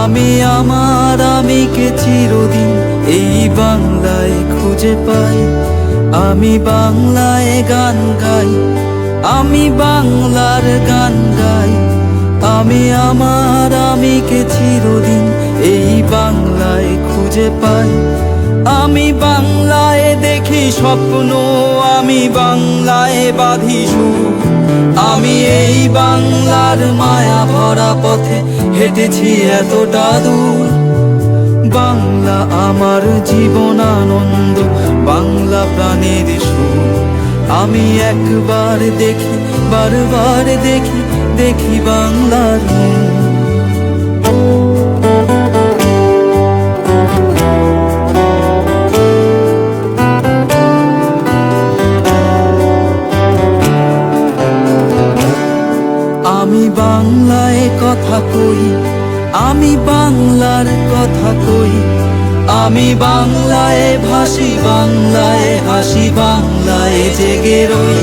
আমি আমার আমিকে চিরদিন এই বাংলায় খুঁজে পাই। আমি বাংলায় গান গাই, আমি বাংলার গান গাই। আমি আমার আমিকে চিরদিন এই বাংলায় খুঁজে পাই। আমি বাংলায় দেখি স্বপ্ন, আমি বাংলায় বাঁধি সুর। আমি এই বাংলার মায়া ভরা পথে হেঁটেছি এতটা দূর। বাংলা আমার জীবন আনন্দ, বাংলা প্রাণের সুর। আমি একবার দেখি, বারবার দেখি, দেখি বাংলার মুখ। আমি বাংলায় কথা কই, আমি বাংলার কথা কই। আমি বাংলায় ভাসি, বাংলায় হাসি, বাংলায় জেগে রই।